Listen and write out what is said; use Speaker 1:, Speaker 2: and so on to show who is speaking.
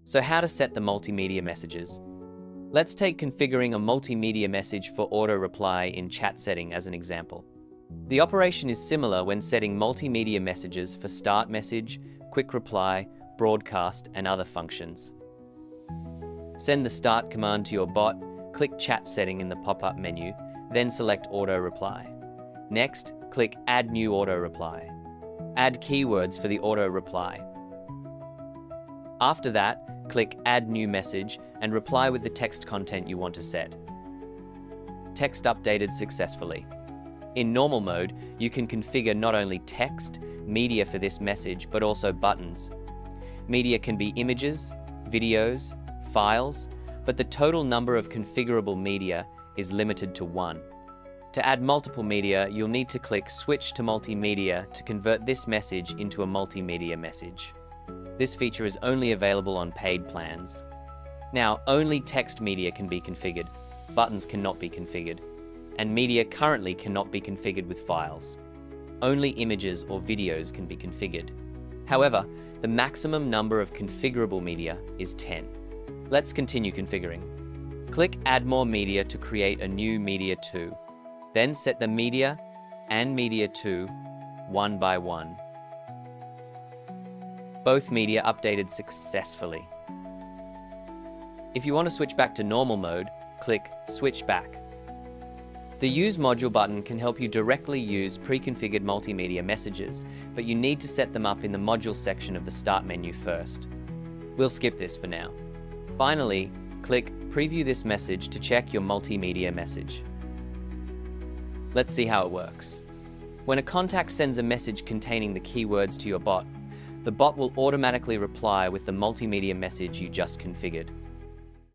Speaker 1: So how to set the multimedia messages? Let's take configuring a multimedia message for auto reply in chat setting as an example. The operation is similar when setting multimedia messages for start message, quick reply, broadcast, and other functions. Send the start command to your bot, click chat setting in the pop-up menu, then select auto reply. Next, click add new auto reply. Add keywords for the auto reply. After that, click add new message and reply with the text content you want to set. Text updated successfully. In normal mode, you can configure not only text, media for this message, but also buttons. Media can be images, videos, files, but the total number of configurable media is limited to 1. To add multiple media, you'll need to click Switch to Multimedia to convert this message into a multimedia message. This feature is only available on paid plans. Now, only text media can be configured, buttons cannot be configured, and media currently cannot be configured with files. Only images or videos can be configured. However, the maximum number of configurable media is 10. Let's continue configuring. Click Add More Media to create a new Media 2. Then set the Media and Media 2 one by one. Both media updated successfully. If you want to switch back to normal mode, click Switch Back. The Use Module button can help you directly use pre-configured multimedia messages, but you need to set them up in the Modules section of the Start menu first. We'll skip this for now. Finally, click Preview this message to check your multimedia message. Let's see how it works. When a contact sends a message containing the keywords to your bot, the bot will automatically reply with the multimedia message you just configured.